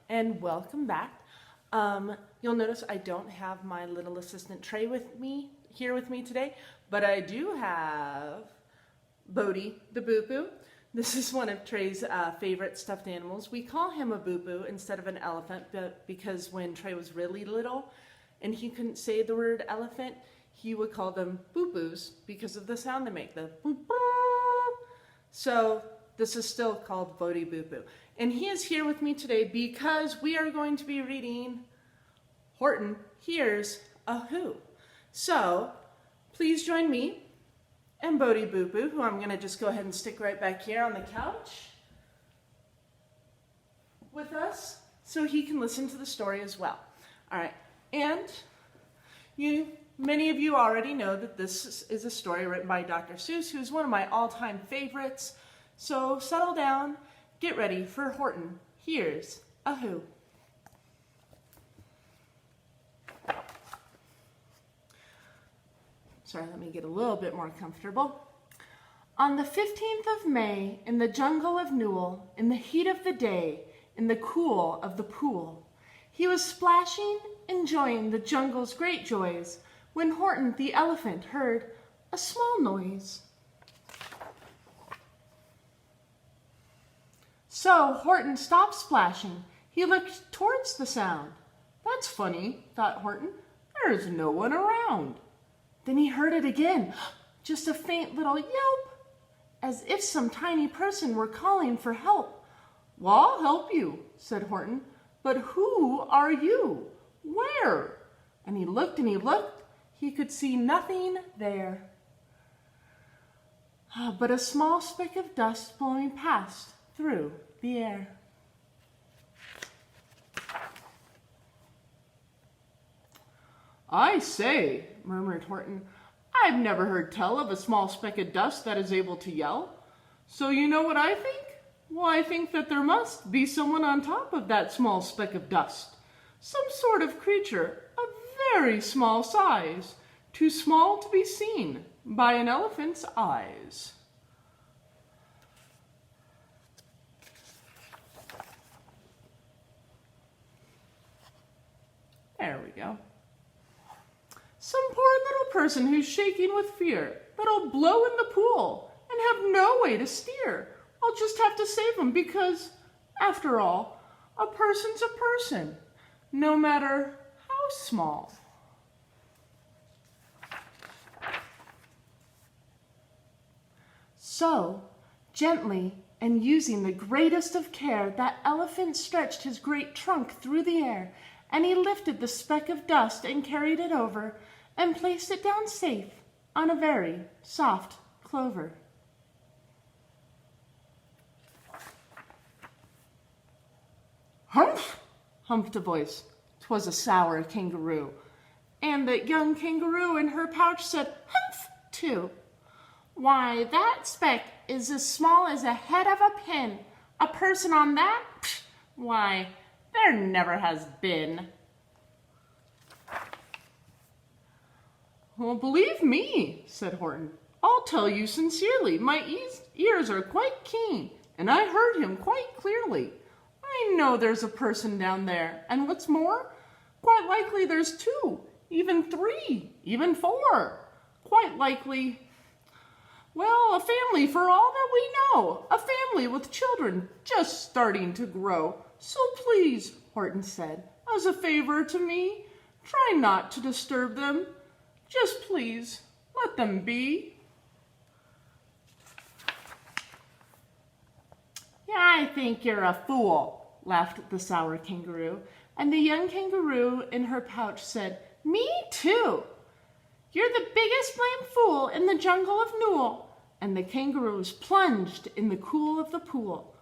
and welcome back. You'll notice I don't have my little assistant Trey here with me today, but I do have Boodie the Boo-Boo. This is one of Trey's favorite stuffed animals. We call him a boo-boo instead of an elephant, but because when Trey was really little and he couldn't say the word elephant, he would call them boo-boos because of the sound they make, the boo-boo. So this is still called Boodie Boo-Boo. And he is here with me today because we are going to be reading Horton Hears a Who. So please join me and Boodie Boo-Boo, who I'm going to just go ahead and stick right back here on the couch with us so he can listen to the story as well. All right, and many of you already know that this is a story written by Dr. Seuss, who's one of my all-time favorites. So settle down, get ready for Horton Hears a Who. Sorry, let me get a little bit more comfortable. On the 15th of May, in the jungle of Newell, in the heat of the day, in the cool of the pool, he was splashing, enjoying the jungle's great joys, when Horton the elephant heard a small noise. So Horton stopped splashing. He looked towards the sound. That's funny, thought Horton. There's no one around. Then he heard it again, just a faint little yelp, as if some tiny person were calling for help. Well, I'll help you, said Horton, but who are you? Where? And he looked and he looked. He could see nothing there but a small speck of dust blowing past through the air. I say, murmured Horton, I've never heard tell of a small speck of dust that is able to yell. So you know what I think? Well, I think that there must be someone on top of that small speck of dust. Some sort of creature of very small size, too small to be seen by an elephant's eyes. There we go. Some poor little person who's shaking with fear that'll blow in the pool and have no way to steer. I'll just have to save him because, after all, a person's a person, no matter how small. So, gently and using the greatest of care, that elephant stretched his great trunk through the air, and he lifted the speck of dust and carried it over and placed it down safe on a very soft clover. Humph! Humphed a voice. 'Twas a sour kangaroo. And the young kangaroo in her pouch said, humph, too. Why, that speck is as small as a head of a pin. A person on that? Psh, why, there never has been. Well, believe me, said Horton. I'll tell you sincerely, my ears are quite keen, and I heard him quite clearly. I know there's a person down there, and what's more, quite likely there's two, even three, even four. Quite likely, well, a family for all that we know, a family with children just starting to grow. So please, Horton said, as a favor to me, try not to disturb them. Just please, let them be. Yeah, I think you're a fool, laughed the sour kangaroo. And the young kangaroo in her pouch said, me too. You're the biggest blamed fool in the jungle of Newell. And the kangaroos plunged in the cool of the pool.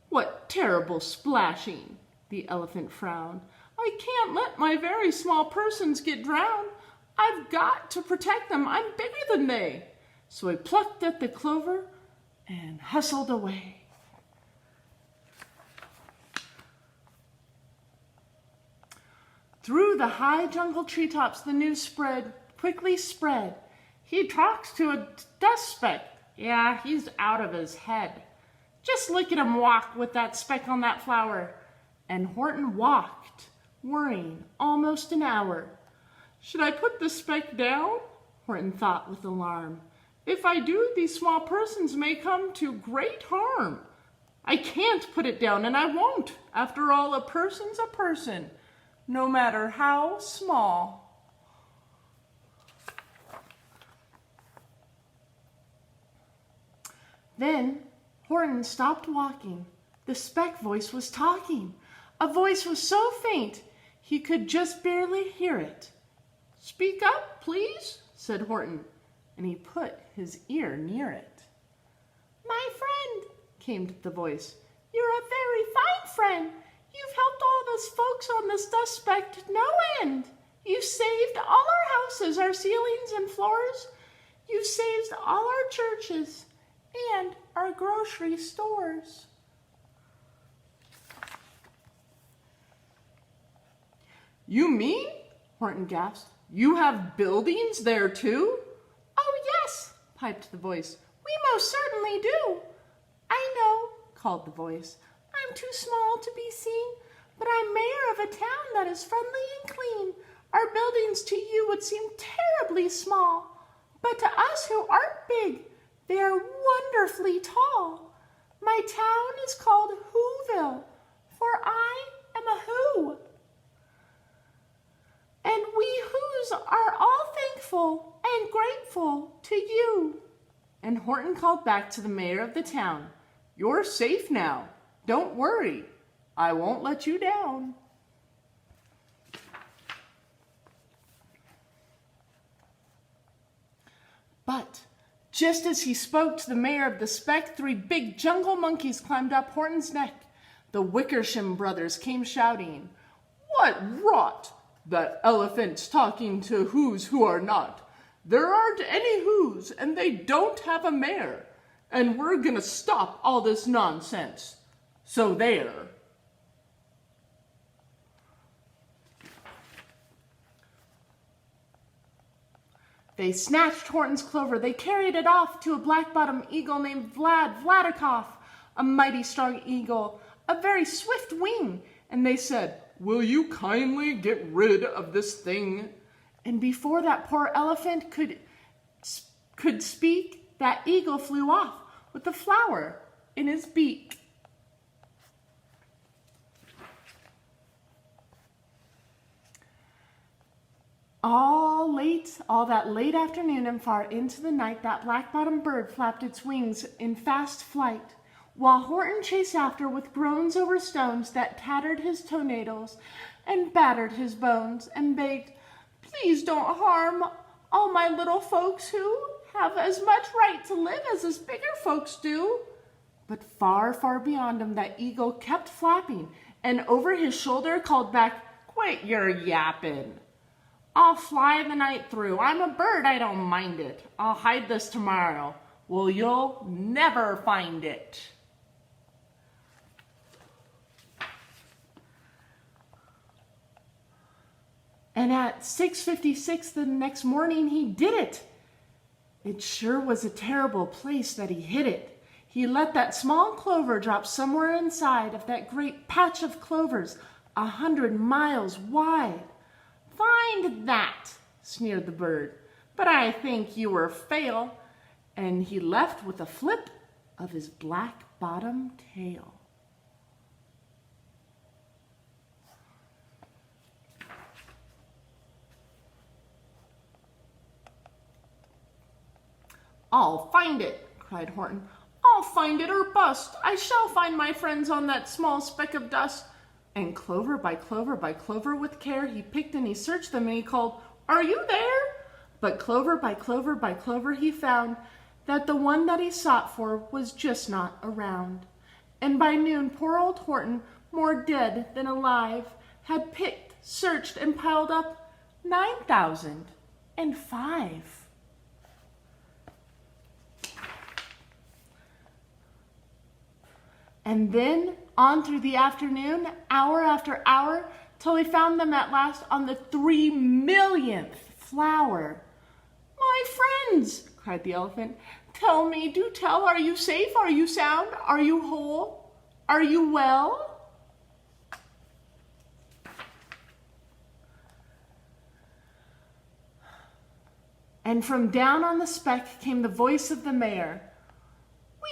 What terrible splashing, the elephant frowned. I can't let my very small persons get drowned. I've got to protect them. I'm bigger than they. So he plucked at the clover and hustled away. Through the high jungle treetops the news quickly spread. He talks to a dust speck. Yeah, he's out of his head. Just look at him walk with that speck on that flower. and Horton walked, worrying, almost an hour. "Should I put the speck down?" Horton thought with alarm. "If I do, these small persons may come to great harm. I can't put it down, and I won't. After all, a person's a person, no matter how small." Then Horton stopped walking. The speck voice was talking. A voice was so faint he could just barely hear it. "Speak up, please," said Horton, and he put his ear near it. "My friend," came the voice, "you're a very fine friend. You've helped all those folks on this dust speck to no end. You've saved all our houses, our ceilings and floors. You've saved all our churches and our grocery stores." "You mean," Horton gasped, "you have buildings there too?" "Oh yes," piped the voice, "we most certainly do." "I know," called the voice, "I'm too small to be seen, but I'm mayor of a town that is friendly and clean. Our buildings to you would seem terribly small, but to us who aren't big, they are wonderfully tall. My town is called Whoville, for I am a Who. And we Whos are all thankful and grateful to you." And Horton called back to the mayor of the town, "You're safe now. Don't worry. I won't let you down." But just as he spoke to the mayor of the speck, 3 big jungle monkeys climbed up Horton's neck. The Wickersham brothers came shouting, "What rot! That elephant's talking to Whos who are not. There aren't any Whos, and they don't have a mayor. And we're gonna stop all this nonsense. So there." They snatched Horton's clover. They carried it off to a black-bottomed eagle named Vladikoff, a mighty strong eagle, a very swift wing. And they said, "Will you kindly get rid of this thing?" And before that poor elephant could speak, that eagle flew off with a flower in his beak. All that late afternoon and far into the night, that black-bottomed bird flapped its wings in fast flight, while Horton chased after with groans over stones that tattered his toenails and battered his bones, and begged, "Please don't harm all my little folks who have as much right to live as us bigger folks do." But far, far beyond him, that eagle kept flapping, and over his shoulder called back, "Quit your yapping. I'll fly the night through. I'm a bird, I don't mind it. I'll hide this tomorrow. Well, you'll never find it." And at 6:56 the next morning, he did it. It sure was a terrible place that he hid it. He let that small clover drop somewhere inside of that great patch of clovers, 100 miles wide. "Find that," sneered the bird, "but I think you were fail." And he left with a flip of his black-bottomed tail. "I'll find it," cried Horton. "I'll find it or bust. I shall find my friends on that small speck of dust." And clover by clover by clover with care, he picked and he searched them, and he called, "Are you there?" But clover by clover by clover, he found that the one that he sought for was just not around. And by noon, poor old Horton, more dead than alive, had picked, searched, and piled up 9,005. And then on through the afternoon, hour after hour, till he found them at last on the 3,000,000th flower. "My friends," cried the elephant, "tell me, do tell, are you safe? Are you sound? Are you whole? Are you well?" And from down on the speck came the voice of the mayor.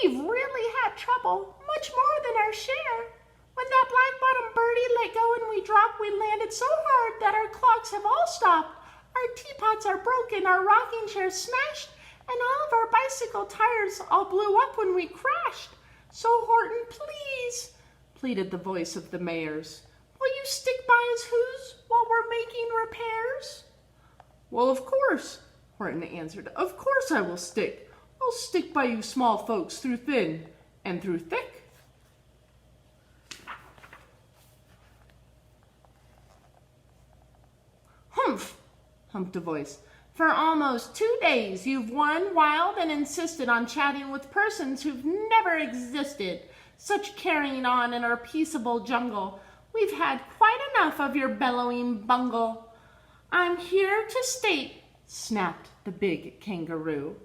We've really had trouble, much more than our share. When that black-bottomed birdie let go and we dropped, we landed so hard that our clocks have all stopped. Our teapots are broken, our rocking chairs smashed, and all of our bicycle tires all blew up when we crashed. So Horton, please, pleaded the voice of the mayor's, will you stick by us who's while we're making repairs? Well, of course, Horton answered. Of course I will stick. I'll stick by you small folks through thin and through thick. Humph, humped a voice. For almost 2 days you've won wild and insisted on chatting with persons who've never existed. Such carrying on in our peaceable jungle. We've had quite enough of your bellowing bungle. I'm here to state, snapped the big kangaroo,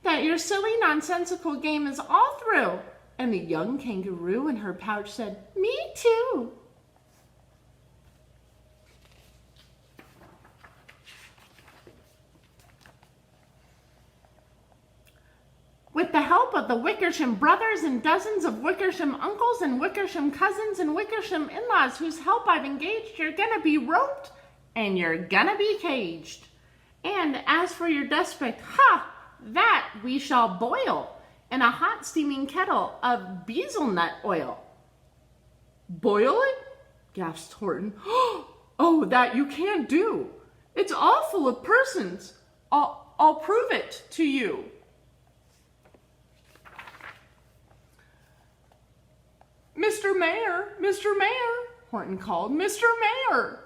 that your silly nonsensical game is all through. And the young kangaroo in her pouch said, me too. With the help of the Wickersham brothers and dozens of Wickersham uncles and Wickersham cousins and Wickersham in-laws whose help I've engaged, you're gonna be roped and you're gonna be caged. And as for your despot, that we shall boil in a hot steaming kettle of bezelnut oil. Boil it? Gasped Horton. Oh, that you can't do. It's all full of persons. I'll prove it to you. Mr. Mayor, Horton called. Mr. Mayor,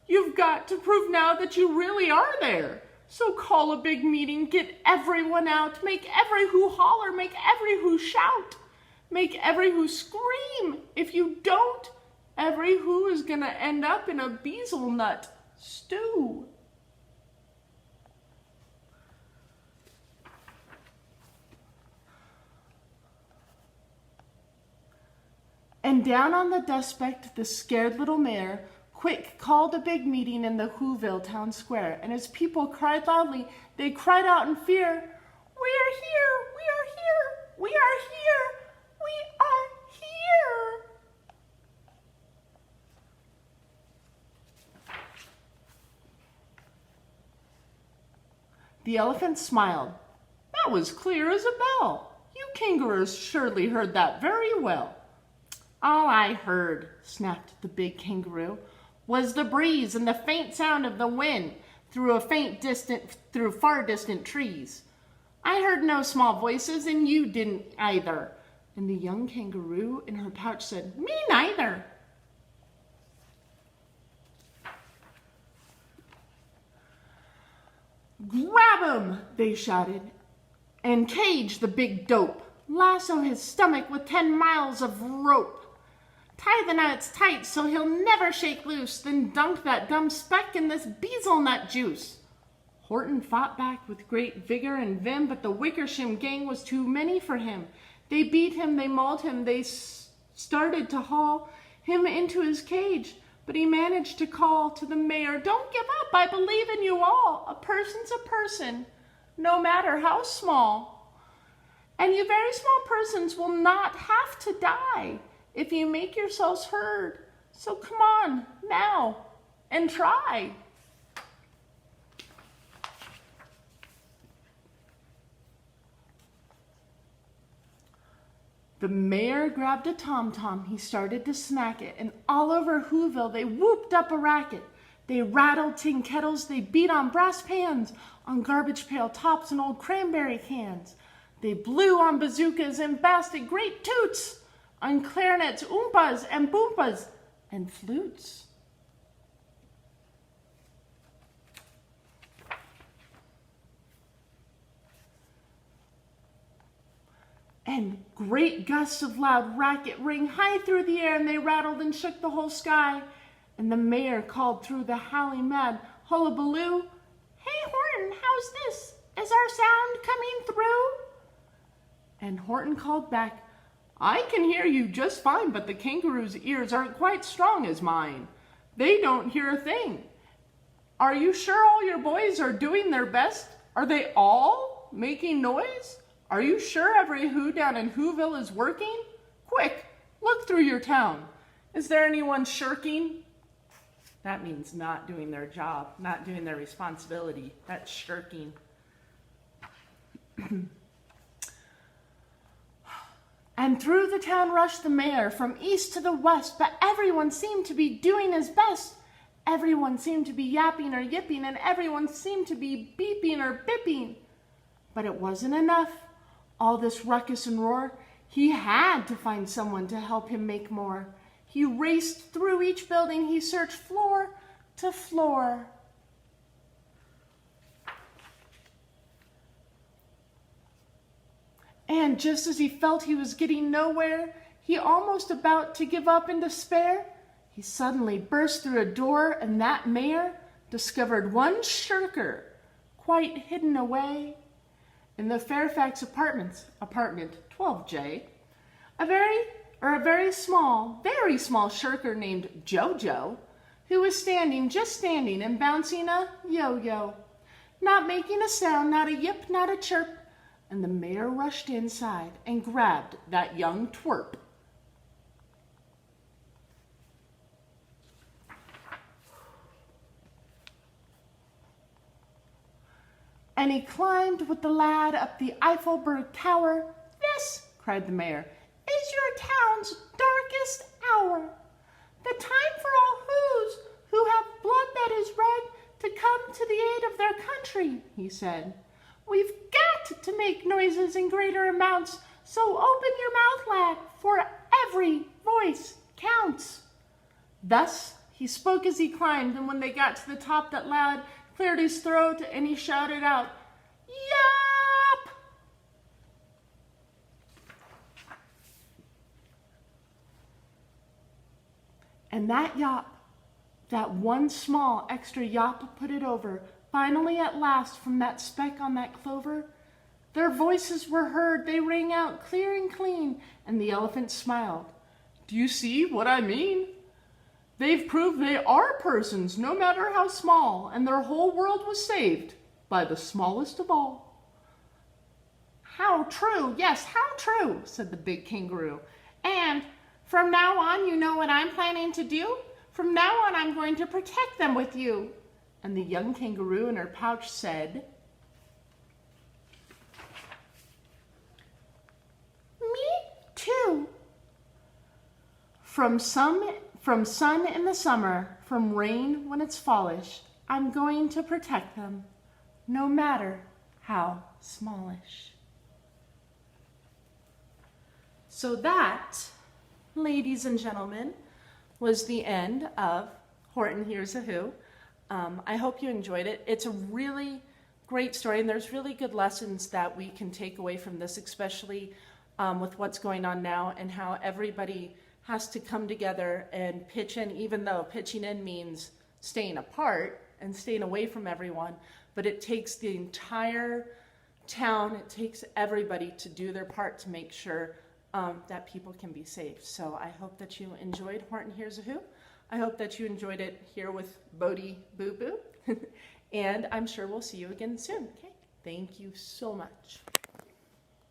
you've got to prove now that you really are there. So call a big meeting, get everyone out, make every who holler, make every who shout, make every who scream. If you don't, every who is gonna end up in a bezelnut stew. And down on the despot, the scared little mayor, quick called a big meeting in the Whoville town square, and as people cried loudly, they cried out in fear, we are here, we are here, we are here, we are here. The elephant smiled. That was clear as a bell. You kangaroos surely heard that very well. All I heard, snapped the big kangaroo, was the breeze and the faint sound of the wind through far distant trees. I heard no small voices, and you didn't either. And the young kangaroo in her pouch said, me neither. Grab him, they shouted, and cage the big dope. Lasso his stomach with 10 miles of rope. Tie the nuts tight so he'll never shake loose, then dunk that dumb speck in this bezelnut juice. Horton fought back with great vigor and vim, but the Wickersham gang was too many for him. They beat him, they mauled him, they started to haul him into his cage, but he managed to call to the mayor, don't give up, I believe in you all. A person's a person, no matter how small. And you very small persons will not have to die if you make yourselves heard. So come on now and try. The mayor grabbed a tom-tom, he started to smack it, and all over Whoville they whooped up a racket. They rattled tin kettles, they beat on brass pans, on garbage pail tops and old cranberry cans. They blew on bazookas and blasted great toots, on clarinets, oompas, and boompas, and flutes. And great gusts of loud racket rang high through the air, and they rattled and shook the whole sky. And the mayor called through the howling mad hullabaloo, hey Horton, how's this? Is our sound coming through? And Horton called back, I can hear you just fine, but the kangaroo's ears aren't quite strong as mine. They don't hear a thing. Are you sure all your boys are doing their best? Are they all making noise? Are you sure every Who down in Whoville is working? Quick, look through your town. Is there anyone shirking? That means not doing their job, not doing their responsibility. That's shirking. And through the town rushed the mayor from east to the west, but everyone seemed to be doing his best. Everyone seemed to be yapping or yipping, and everyone seemed to be beeping or bipping. But it wasn't enough. All this ruckus and roar, he had to find someone to help him make more. He raced through each building. He searched floor to floor. And just as he felt he was getting nowhere, he almost about to give up in despair, he suddenly burst through a door, and that mayor discovered one shirker quite hidden away in the Fairfax Apartments, apartment 12J, a very small shirker named Jojo, who was just standing and bouncing a yo-yo, not making a sound, not a yip, not a chirp. And the mayor rushed inside and grabbed that young twerp. And he climbed with the lad up the Eiffelberg Tower. "This," cried the mayor, "is your town's darkest hour. The time for all Whos who have blood that is red to come to the aid of their country," he said. "We've got to make noises in greater amounts, so open your mouth, lad, for every voice counts." Thus he spoke as he climbed, and when they got to the top, that lad cleared his throat and he shouted out, "Yap!" And that yap, that one small extra yap put it over. Finally, at last, from that speck on that clover, their voices were heard. They rang out clear and clean, and the elephant smiled. "Do you see what I mean? They've proved they are persons, no matter how small, and their whole world was saved by the smallest of all." "How true, yes, how true," said the big kangaroo. "And from now on, you know what I'm planning to do? From now on, I'm going to protect them with you." And the young kangaroo in her pouch said, "Me too. From sun in the summer, from rain when it's fallish, I'm going to protect them, no matter how smallish." So that, ladies and gentlemen, was the end of Horton Hears a Who. I hope you enjoyed it. It's a really great story, and there's really good lessons that we can take away from this, especially with what's going on now and how everybody has to come together and pitch in, even though pitching in means staying apart and staying away from everyone. But it takes the entire town, it takes everybody to do their part to make sure that people can be safe. So I hope that you enjoyed Horton Hears a Who. I hope that you enjoyed it here with Boodie Boo Boo. And I'm sure we'll see you again soon. Okay? Thank you so much.